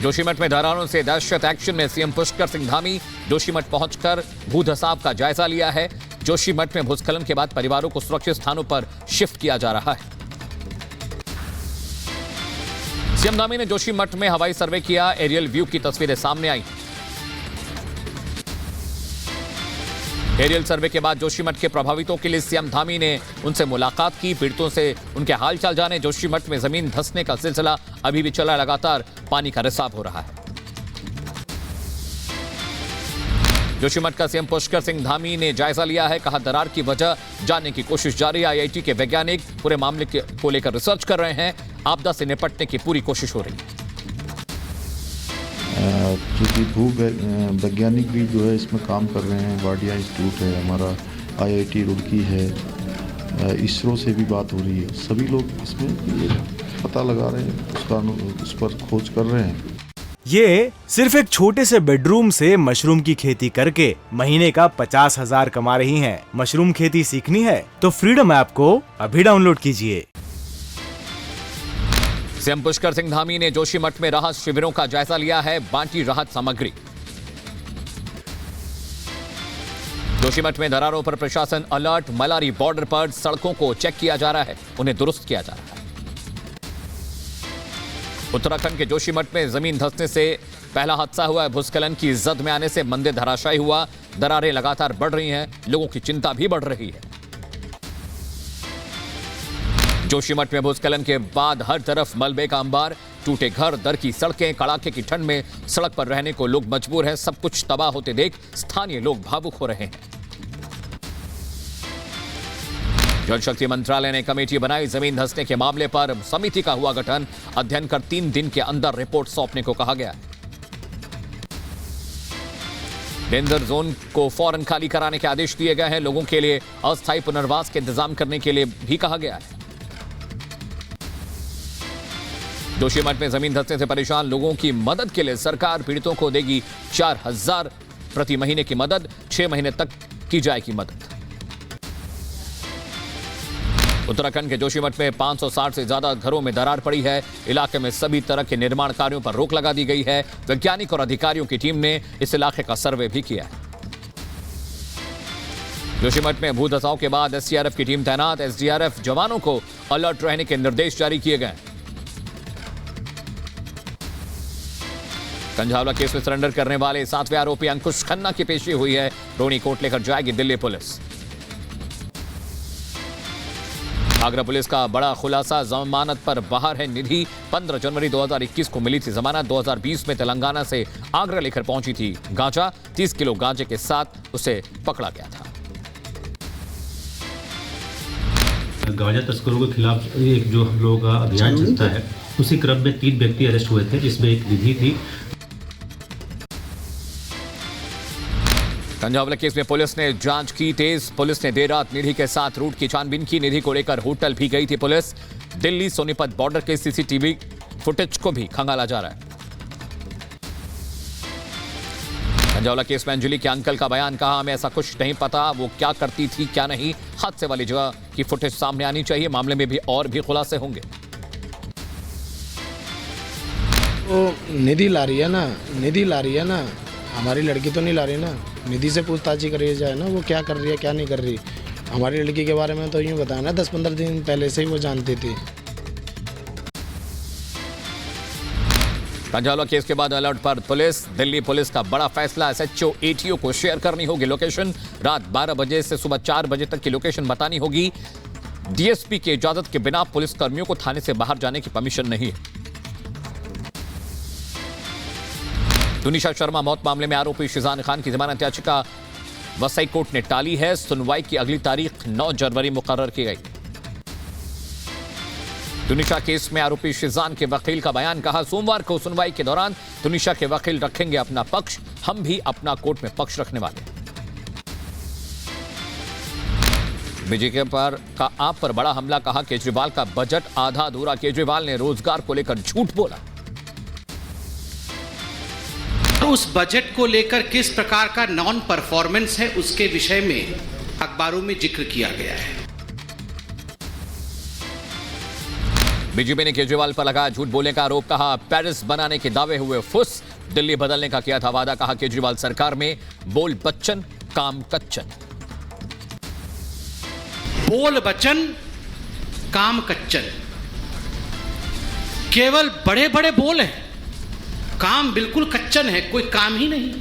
जोशीमठ में दरारों से दहशत एक्शन में सीएम पुष्कर सिंह धामी जोशीमठ पहुंचकर भूधसाव का जायजा लिया है। जोशीमठ में भूस्खलन के बाद परिवारों को सुरक्षित स्थानों पर शिफ्ट किया जा रहा है। सीएम धामी ने जोशीमठ में हवाई सर्वे किया। एरियल व्यू की तस्वीरें सामने आई। एरियल सर्वे के बाद जोशीमठ के प्रभावितों के लिए सीएम धामी ने उनसे मुलाकात की, पीड़ितों से उनके हालचाल जाने। जोशीमठ में जमीन धंसने का सिलसिला अभी भी चला, लगातार पानी का रिसाव हो रहा है। जोशीमठ का सीएम पुष्कर सिंह धामी ने जायजा लिया है। कहा, दरार की वजह जानने की कोशिश जारी है। आईआईटी के वैज्ञानिक पूरे मामले को लेकर रिसर्च कर रहे हैं। आपदा से निपटने की पूरी कोशिश हो रही है। क्योंकि भू वैज्ञानिक भी जो है इसमें काम कर रहे हैं। वाडिया इंस्टीट्यूट है हमारा, आईआईटी रुड़की है, इसरो से भी बात हो रही है। सभी लोग इसमें पता लगा रहे हैं, उस पर खोज कर रहे हैं। ये सिर्फ एक छोटे से बेडरूम से मशरूम की खेती करके महीने का 50,000 कमा रही हैं। मशरूम खेती सीखनी है तो फ्रीडम ऐप को अभी डाउनलोड कीजिए। सीएम पुष्कर सिंह धामी ने जोशीमठ में राहत शिविरों का जायजा लिया है, बांटी राहत सामग्री। जोशीमठ में दरारों पर प्रशासन अलर्ट। मलारी बॉर्डर पर सड़कों को चेक किया जा रहा है, उन्हें दुरुस्त किया जा रहा है। उत्तराखंड के जोशीमठ में जमीन धंसने से पहला हादसा हुआ है। भूस्खलन की जद में आने से मंदिर धराशायी हुआ। दरारें लगातार बढ़ रही हैं, लोगों की चिंता भी बढ़ रही है। जोशीमठ में भूस्खलन के बाद हर तरफ मलबे का अंबार, टूटे घर, दर की सड़कें। कड़ाके की ठंड में सड़क पर रहने को लोग मजबूर हैं। सब कुछ तबाह होते देख स्थानीय लोग भावुक हो रहे हैं। जल शक्ति मंत्रालय ने कमेटी बनाई। जमीन धंसने के मामले पर समिति का हुआ गठन। अध्ययन कर 3 दिन के अंदर रिपोर्ट सौंपने को कहा गया। डेंजर जोन को फौरन खाली कराने के आदेश दिए गए हैं। लोगों के लिए अस्थायी पुनर्वास के इंतजाम करने के लिए भी कहा गया है। जोशीमठ में जमीन धंसने से परेशान लोगों की मदद के लिए सरकार पीड़ितों को देगी 4,000 प्रति महीने की मदद। 6 महीने तक की जाएगी मदद। उत्तराखंड के जोशीमठ में 560 से ज्यादा घरों में दरार पड़ी है। इलाके में सभी तरह के निर्माण कार्यों पर रोक लगा दी गई है। वैज्ञानिक और अधिकारियों की टीम ने इस इलाके का सर्वे भी किया है। जोशीमठ में भूधसाव के बाद एसडीआरएफ की टीम तैनात। एसडीआरएफ जवानों को अलर्ट रहने के निर्देश जारी किए गए। कंझावला केस में सरेंडर करने वाले 7वें आरोपी अंकुश खन्ना की पेशी हुई है। रोनी कोर्ट लेकर जाएगी दिल्ली पुलिस। आगरा पुलिस का बड़ा खुलासा, जमानत पर बाहर है निधि। 15 जनवरी 2021 को मिली थी जमानत। 2020 में तेलंगाना से आगरा लेकर पहुंची थी गांजा। 30 किलो गांजे के साथ उसे पकड़ा गया था। गांजा तस्करों के खिलाफ एक जो हम लोगों का अभियान चलता है, उसी क्रम में 3 व्यक्ति अरेस्ट हुए थे, जिसमें एक निधि थी। कंझावला केस में पुलिस ने जांच की तेज। पुलिस ने देर रात निधि के साथ रूट की छानबीन की। निधि को लेकर होटल भी गई थी पुलिस। दिल्ली सोनीपत बॉर्डर के सीसीटीवी फुटेज को भी खंगाला जा रहा है। कंझावला केस में अंजलि के अंकल का बयान, कहा हमें ऐसा कुछ नहीं पता, वो क्या करती थी क्या नहीं। हादसे वाली जगह की फुटेज सामने आनी चाहिए। मामले में भी और भी खुलासे होंगे। वो निधि ला रही है ना, हमारी लड़की तो नहीं ला रही ना। निधि से पूछताछ करी जाए ना, वो क्या कर रही है क्या नहीं कर रही। हमारी लड़की के बारे में तो यूँ बताया ना, 10-15 दिन पहले से ही वो जानती थी। कंझावला केस के बाद अलर्ट पर पुलिस। दिल्ली पुलिस का बड़ा फैसला, एसएचओ एटीओ को शेयर करनी होगी लोकेशन। रात 12 बजे से सुबह 4 बजे तक की लोकेशन बतानी होगी। डीएसपी की इजाजत के बिना पुलिस कर्मियों को थाने से बाहर जाने की परमिशन नहीं है। दुनिशा शर्मा मौत मामले में आरोपी शिजान खान की जमानत याचिका वसई कोर्ट ने टाली है। सुनवाई की अगली तारीख 9 जनवरी मुकर्रर की गई। दुनिशा केस में आरोपी शिजान के वकील का बयान, कहा सोमवार को सुनवाई के दौरान दुनिशा के वकील रखेंगे अपना पक्ष, हम भी अपना कोर्ट में पक्ष रखने वाले हैं। बीजेपी पर का आप पर बड़ा हमला, कहा केजरीवाल का बजट आधा अधूरा। केजरीवाल ने रोजगार को लेकर झूठ बोला। उस बजट को लेकर किस प्रकार का नॉन परफॉर्मेंस है, उसके विषय में अखबारों में जिक्र किया गया है। बीजेपी ने केजरीवाल पर लगाया झूठ बोलने का आरोप, कहा पेरिस बनाने के दावे हुए फुस, दिल्ली बदलने का किया था वादा, कहा केजरीवाल सरकार में बोल बच्चन काम कच्चन। बोल बच्चन काम कच्चन, केवल बड़े बड़े बोल हैं, काम बिल्कुल कच्चन है, कोई काम ही नहीं।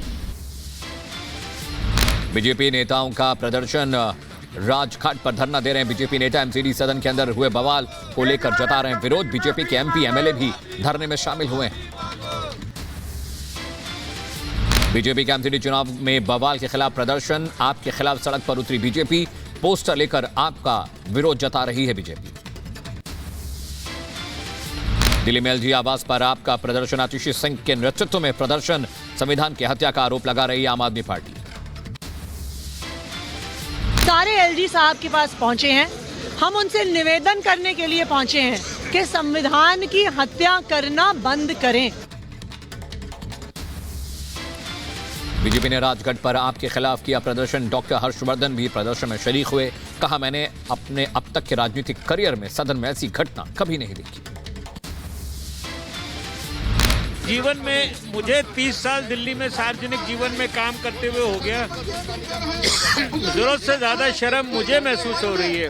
बीजेपी नेताओं का प्रदर्शन, राजघाट पर धरना दे रहे हैं बीजेपी नेता। एमसीडी सदन के अंदर हुए बवाल को लेकर जता रहे हैं विरोध। बीजेपी के एमपी एमएलए भी धरने में शामिल हुए हैं। बीजेपी के एमसीडी चुनाव में बवाल के खिलाफ प्रदर्शन, आपके खिलाफ सड़क पर उतरी बीजेपी, पोस्टर लेकर आपका विरोध जता रही है बीजेपी। दिल्ली में एलजी आवास पर आपका प्रदर्शन, आतिशी सिंह के नेतृत्व में प्रदर्शन, संविधान की हत्या का आरोप लगा रही आम आदमी पार्टी। सारे एलजी साहब के पास पहुंचे हैं, हम उनसे निवेदन करने के लिए पहुंचे हैं कि संविधान की हत्या करना बंद करें। बीजेपी ने राजघाट पर आपके खिलाफ किया प्रदर्शन, डॉक्टर हर्षवर्धन भी प्रदर्शन में शरीक हुए, कहा मैंने अपने अब तक के राजनीतिक करियर में सदन में ऐसी घटना कभी नहीं देखी। जीवन में मुझे 30 साल दिल्ली में सार्वजनिक जीवन में काम करते हुए हो गया, जरूरत से ज्यादा शर्म मुझे महसूस हो रही है।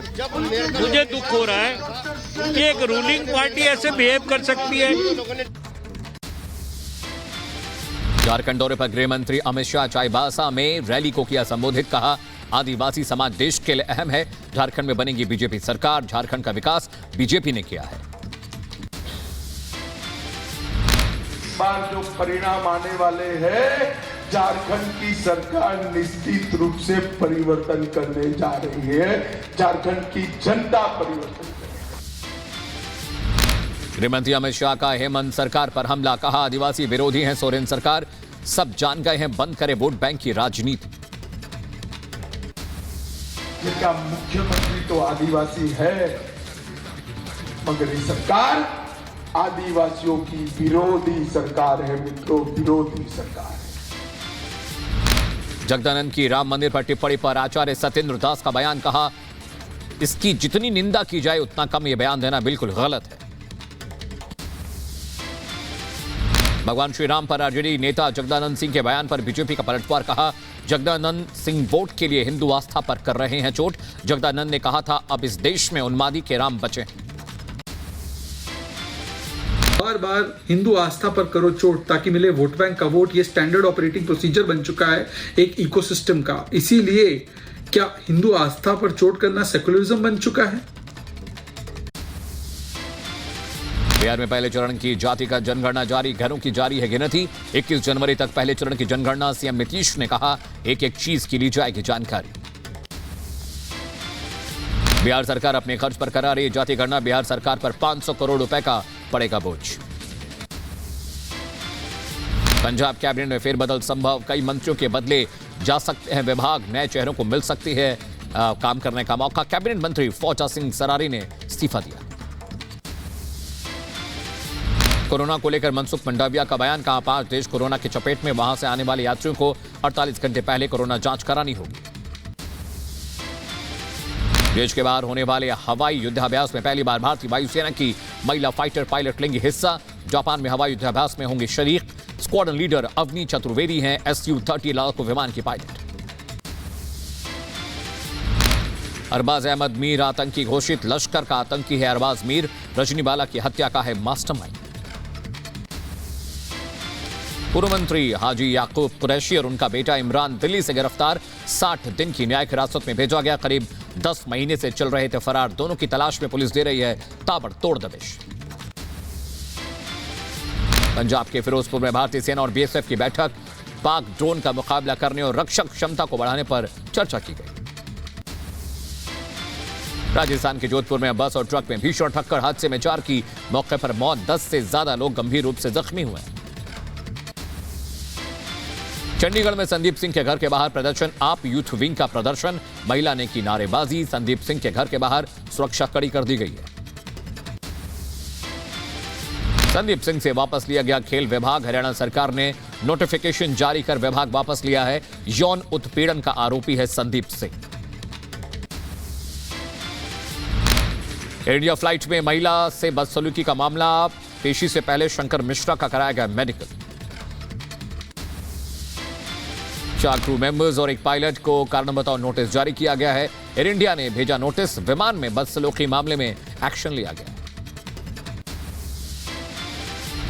मुझे दुख हो रहा है कि एक रूलिंग पार्टी ऐसे बिहेव कर सकती है। झारखंड दौरे पर गृह मंत्री अमित शाह चाईबासा में रैली को किया संबोधित, कहा आदिवासी समाज देश के लिए अहम है, झारखंड में बनेगी बीजेपी सरकार, झारखंड का विकास बीजेपी ने किया है। बार जो परिणाम आने वाले हैं, झारखंड की सरकार निश्चित रूप से परिवर्तन करने जा रही है, झारखंड की जनता परिवर्तन करेगी। गृहमंत्री अमित शाह का हेमंत सरकार पर हमला, कहा आदिवासी विरोधी हैं सोरेन सरकार, सब जान गए हैं, बंद करे वोट बैंक की राजनीति। जिनका मुख्यमंत्री तो आदिवासी है, मगर ये सरकार आदिवासियों की विरोधी सरकार है मित्रों, विरोधी सरकार है। जगदानंद की राम मंदिर पर टिप्पणी पर आचार्य सत्येंद्र दास का बयान, कहा इसकी जितनी निंदा की जाए उतना कम, यह बयान देना बिल्कुल गलत है। भगवान श्री राम पर आरजेडी नेता जगदानंद सिंह के बयान पर बीजेपी का पलटवार, कहा जगदानंद सिंह वोट के लिए हिंदू आस्था पर कर रहे हैं चोट। जगदानंद ने कहा था अब इस देश में उन्मादी के राम बचे। बार बार हिंदू आस्था पर करो चोट ताकि मिले वोट बैंक का वोट, ये स्टैंडर्ड ऑपरेटिंग प्रोसीजर बन चुका है एक इकोसिस्टम का। इसीलिए क्या हिंदू आस्था पर चोट करना सेकुलरिज्म बन चुका है? बिहार में पहले चरण की जाति का जनगणना जारी, घरों की जारी है गिनती। 21 जनवरी तक पहले चरण की जनगणना, सीएम नीतीश ने कहा एक एक चीज की ली जाएगी जानकारी। बिहार सरकार अपने खर्च पर करा रही जाति गणना, बिहार सरकार पर 500 करोड़ रुपए का पड़ेगा बोझ। पंजाब कैबिनेट में फेरबदल संभव, कई मंत्रियों के बदले जा सकते हैं विभाग, नए चेहरों को मिल सकती है काम करने का मौका। कैबिनेट मंत्री फौजा सिंह सरारी ने इस्तीफा दिया। कोरोना को लेकर मनसुख मंडाविया का बयान, कहा 5 देश कोरोना की चपेट में, वहां से आने वाले यात्रियों को 48 घंटे पहले कोरोना जांच करानी होगी। देश के बाहर होने वाले हवाई युद्धाभ्यास में पहली बार भारतीय वायुसेना की महिला फाइटर पायलट लेंगी हिस्सा। जापान में हवाई युद्धाभ्यास में होंगे शरीक। स्क्वाड्रन लीडर अवनी चतुर्वेदी हैं SU-30 लड़ाकू विमान की पायलट। अरबाज अहमद मीर आतंकी घोषित, लश्कर का आतंकी है अरबाज मीर, रजनीवाला की हत्या का है मास्टरमाइंड। पूर्व मंत्री हाजी याकूब कुरैशी और उनका बेटा इमरान दिल्ली से गिरफ्तार, 60 दिन की न्यायिक हिरासत में भेजा गया। करीब 10 महीने से चल रहे थे फरार, दोनों की तलाश में पुलिस दे रही है ताबड़तोड़ दबिश। पंजाब के फिरोजपुर में भारतीय सेना और बीएसएफ की बैठक, पाक ड्रोन का मुकाबला करने और रक्षक क्षमता को बढ़ाने पर चर्चा की गई। राजस्थान के जोधपुर में बस और ट्रक में भीषण टक्कर, हादसे में 4 की मौके पर मौत, 10 से ज्यादा लोग गंभीर रूप से जख्मी हुए। चंडीगढ़ में संदीप सिंह के घर के बाहर प्रदर्शन, आप यूथ विंग का प्रदर्शन, महिला ने की नारेबाजी। संदीप सिंह के घर के बाहर सुरक्षा कड़ी कर दी गई है। संदीप सिंह से वापस लिया गया खेल विभाग, हरियाणा सरकार ने नोटिफिकेशन जारी कर विभाग वापस लिया है। यौन उत्पीड़न का आरोपी है Sandeep Singh. Air India flight में महिला से बदसलूकी का मामला, पेशी से पहले शंकर मिश्रा का कराया गया मेडिकल। 4 क्रू मेंबर्स और एक पायलट को कारण बताओ नोटिस जारी किया गया है। एयर इंडिया ने भेजा नोटिस, विमान में बदसलूकी मामले में एक्शन लिया गया।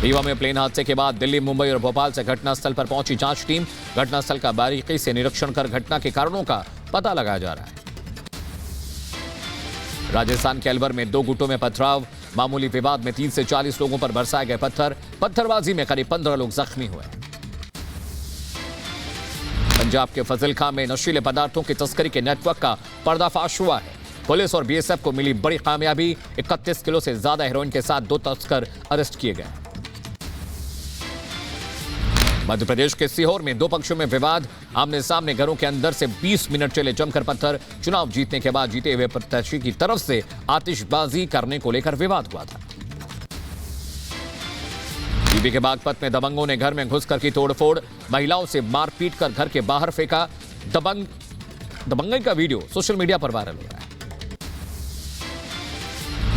रीवा में प्लेन हादसे के बाद दिल्ली, मुंबई और भोपाल से घटनास्थल पर पहुंची जांच टीम। घटनास्थल का बारीकी से निरीक्षण कर घटना के कारणों का पता लगाया जा रहा है। राजस्थान के अलवर में 2 गुटों में पथराव, मामूली विवाद में 30 से 40 लोगों पर बरसाए गए पत्थर। पत्थरबाजी में करीब 15 लोग जख्मी हुए। पंजाब के फजिलखा में नशीले पदार्थों की तस्करी के नेटवर्क का पर्दाफाश हुआ है। पुलिस और बीएसएफ को मिली बड़ी कामयाबी, 31 किलो से ज्यादा हेरोइन के साथ 2 तस्कर अरेस्ट किए गए। मध्य प्रदेश के सीहोर में 2 पक्षों में विवाद, आमने सामने घरों के अंदर से 20 मिनट चले जमकर पत्थर। चुनाव जीतने के बाद जीते हुए प्रत्याशी की तरफ से आतिशबाजी करने को लेकर विवाद हुआ था। यूपी के बागपत में दबंगों ने घर में घुसकर की तोड़फोड़, महिलाओं से मारपीट कर घर के बाहर फेंका। दबंगई का वीडियो सोशल मीडिया पर वायरल हो रहा है।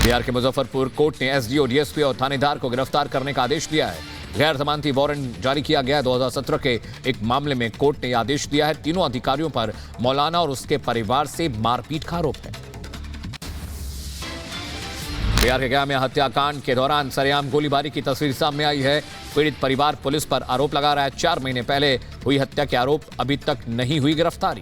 बिहार के मुजफ्फरपुर कोर्ट ने एसडीओ, डीएसपी और थानेदार को गिरफ्तार करने का आदेश दिया है। गैर जमानती वारंट जारी किया गया। 2017 के एक मामले में कोर्ट ने आदेश दिया है। तीनों अधिकारियों पर मौलाना और उसके परिवार से मारपीट का आरोप है। बिहार के गया में हत्याकांड के दौरान सरेआम गोलीबारी की तस्वीर सामने आई है। पीड़ित परिवार पुलिस पर आरोप लगा रहा है। 4 महीने पहले हुई हत्या के आरोप, अभी तक नहीं हुई गिरफ्तारी।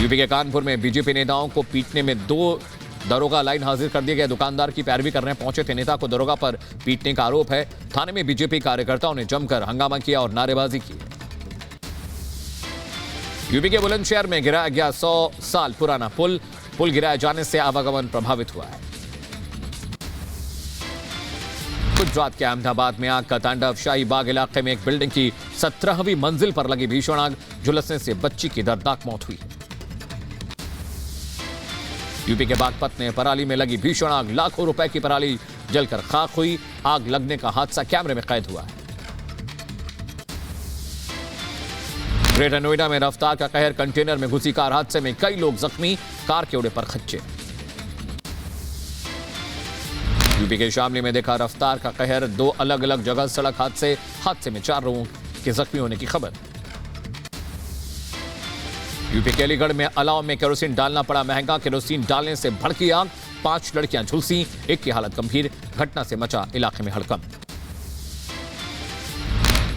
यूपी के कानपुर में बीजेपी नेताओं को पीटने में 2 दरोगा लाइन हाजिर कर दिए गए। दुकानदार की पैरवी करने पहुंचे थे नेता को दरोगा पर पीटने का आरोप है। थाने में बीजेपी कार्यकर्ताओं ने जमकर हंगामा किया और नारेबाजी की। यूपी के बुलंदशहर में गिराया गया 100 साल पुराना पुल गिराए जाने से आवागमन प्रभावित हुआ है। गुजरात के अहमदाबाद में आग का तांडव, शाही बाग इलाके में एक बिल्डिंग की 17वीं मंजिल पर लगी भीषण आग, झुलसने से बच्ची की दर्दनाक मौत हुई। यूपी के बागपत में पराली में लगी भीषण आग, लाखों रुपए की पराली जलकर खाक हुई। आग लगने का हादसा कैमरे में कैद हुआ है। ग्रेटर नोएडा में रफ्तार का कहर, कंटेनर में घुसी कार हादसे में कई लोग जख्मी, कार के उड़े पर खच्चे। यूपी के शामली में देखा रफ्तार का कहर, 2 अलग अलग जगह सड़क हादसे में 4 लोगों के जख्मी होने की खबर। यूपी के अलीगढ़ में अलाव में केरोसिन डालना पड़ा महंगा, केरोसिन डालने से भड़की आग, 5 लड़कियां झुलसी, एक की हालत गंभीर। घटना से मचा इलाके में हड़कंप।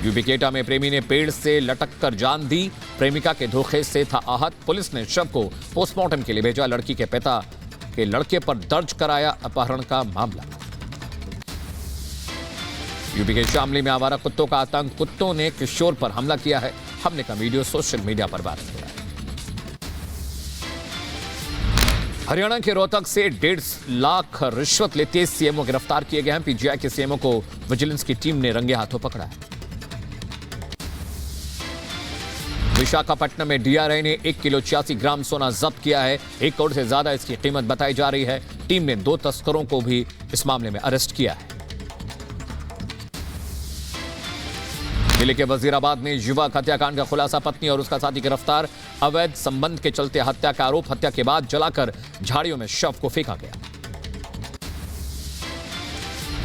यूपी के एटा में प्रेमी ने पेड़ से लटक कर जान दी, प्रेमिका के धोखे से था आहत। पुलिस ने शव को पोस्टमार्टम के लिए भेजा। लड़की के पिता के लड़के पर दर्ज कराया अपहरण का मामला। यूपी के शामली में आवारा कुत्तों का आतंक, कुत्तों ने किशोर पर हमला किया है। हमले का वीडियो सोशल मीडिया पर वायरल हो रहा है। हरियाणा के रोहतक से 1.5 लाख रिश्वत लेते सीएमओ गिरफ्तार किए गए हैं। पीजीआई के सीएमओ को विजिलेंस की टीम ने रंगे हाथों पकड़ा है। विशाखापट्टनम में डीआरआई ने 1 किलो 86 ग्राम सोना जब्त किया है। 1 करोड़ से ज्यादा इसकी कीमत बताई जा रही है। टीम ने 2 तस्करों को भी इस मामले में अरेस्ट किया है। जिले के वजीराबाद में युवक हत्याकांड का खुलासा, पत्नी और उसका साथी गिरफ्तार। अवैध संबंध के चलते हत्या का आरोप, हत्या के बाद जलाकर झाड़ियों में शव को फेंका गया।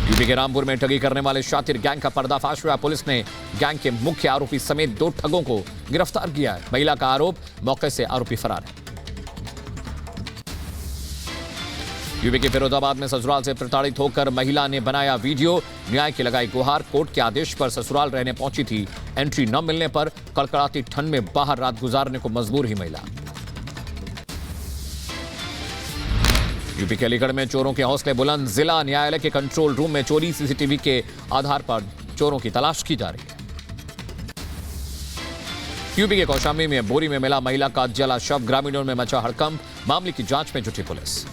यूपी के रामपुर में ठगी करने वाले शातिर गैंग का पर्दाफाश हुआ। पुलिस ने गैंग के मुख्य आरोपी समेत 2 ठगों को गिरफ्तार किया है। महिला का आरोप, मौके से आरोपी फरार है। यूपी के फिरोजाबाद में ससुराल से प्रताड़ित होकर महिला ने बनाया वीडियो, न्याय की लगाई गुहार। कोर्ट के आदेश पर ससुराल रहने पहुंची थी, एंट्री न मिलने पर कड़कड़ाती ठंड में बाहर रात गुजारने को मजबूर ही महिला। यूपी के अलीगढ़ में चोरों के हौसले बुलंद, जिला न्यायालय के कंट्रोल रूम में चोरी, सीसीटीवी के आधार पर चोरों की तलाश की जा रही है। यूपी के कौशाम्बी में बोरी में मिला महिला का जला शव, ग्रामीणों में मचा हड़कंप, मामले की जांच में जुटी पुलिस।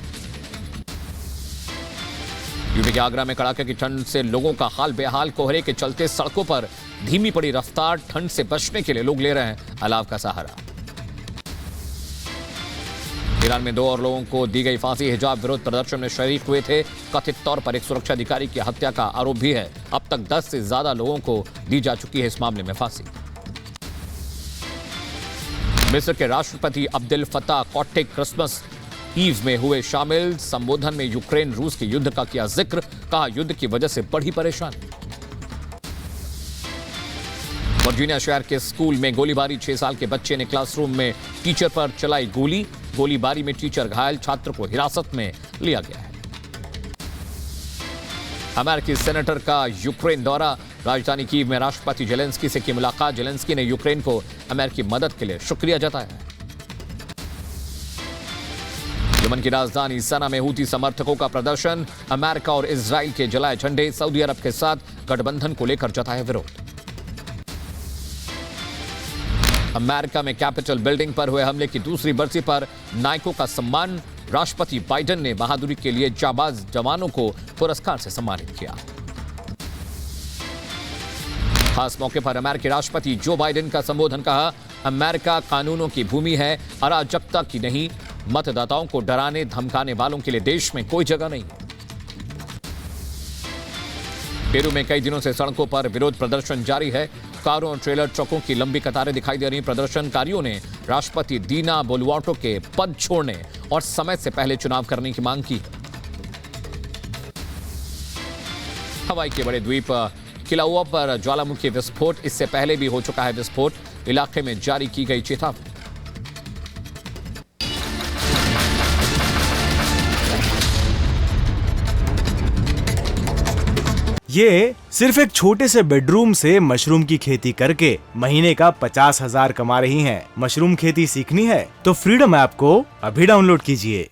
यूपी के आगरा में कड़ाके की ठंड से लोगों का हाल बेहाल, कोहरे के चलते सड़कों पर धीमी पड़ी रफ्तार, ठंड से बचने के लिए लोग ले रहे हैं अलाव का सहारा। ईरान में 2 और लोगों को दी गई फांसी, हिजाब विरोध प्रदर्शन में शरीक हुए थे। कथित तौर पर एक सुरक्षा अधिकारी की हत्या का आरोप भी है। अब तक 10 से ज्यादा लोगों को दी जा चुकी है इस मामले में फांसी। मिस्र के राष्ट्रपति Abdel Fattah Kotte Christmas ewe में हुए शामिल। संबोधन में यूक्रेन रूस के युद्ध का किया जिक्र, कहा युद्ध की वजह से बढ़ी परेशानी। वर्जीनिया शहर के स्कूल में गोलीबारी, 6 साल के बच्चे ने क्लासरूम में टीचर पर चलाई गोली। गोलीबारी में टीचर घायल, छात्र को हिरासत में लिया गया है। अमेरिकी सेनेटर का यूक्रेन दौरा, राजधानी कीव में राष्ट्रपति जेलेंस्की से की मुलाकात। जेलेंस्की ने यूक्रेन को अमेरिकी मदद के लिए शुक्रिया जताया। यमन की राजधानी सना में हूती समर्थकों का प्रदर्शन, अमेरिका और इजराइल के जलाए झंडे। सऊदी अरब के साथ गठबंधन को लेकर जताया विरोध। अमेरिका में कैपिटल बिल्डिंग पर हुए हमले की दूसरी बरसी पर नायकों का सम्मान। राष्ट्रपति बाइडेन ने बहादुरी के लिए जाबाज जवानों को पुरस्कार से सम्मानित किया। खास मौके पर अमेरिकी राष्ट्रपति जो बाइडेन का संबोधन, कहा अमेरिका कानूनों की भूमि है, अराजकता की नहीं। मतदाताओं को डराने धमकाने वालों के लिए देश में कोई जगह नहीं। पेरू में कई दिनों से सड़कों पर विरोध प्रदर्शन जारी है। कारों और ट्रेलर ट्रकों की लंबी कतारें दिखाई दे रही। प्रदर्शनकारियों ने राष्ट्रपति दीना बोलुआर्टो के पद छोड़ने और समय से पहले चुनाव करने की मांग की। हवाई के बड़े द्वीप किलाउआ पर ज्वालामुखी विस्फोट, इससे पहले भी हो चुका है विस्फोट। इलाके में जारी की गई चेतावनी। ये सिर्फ एक छोटे से बेडरूम से मशरूम की खेती करके महीने का 50,000 कमा रही हैं। मशरूम खेती सीखनी है तो फ्रीडम ऐप को अभी डाउनलोड कीजिए।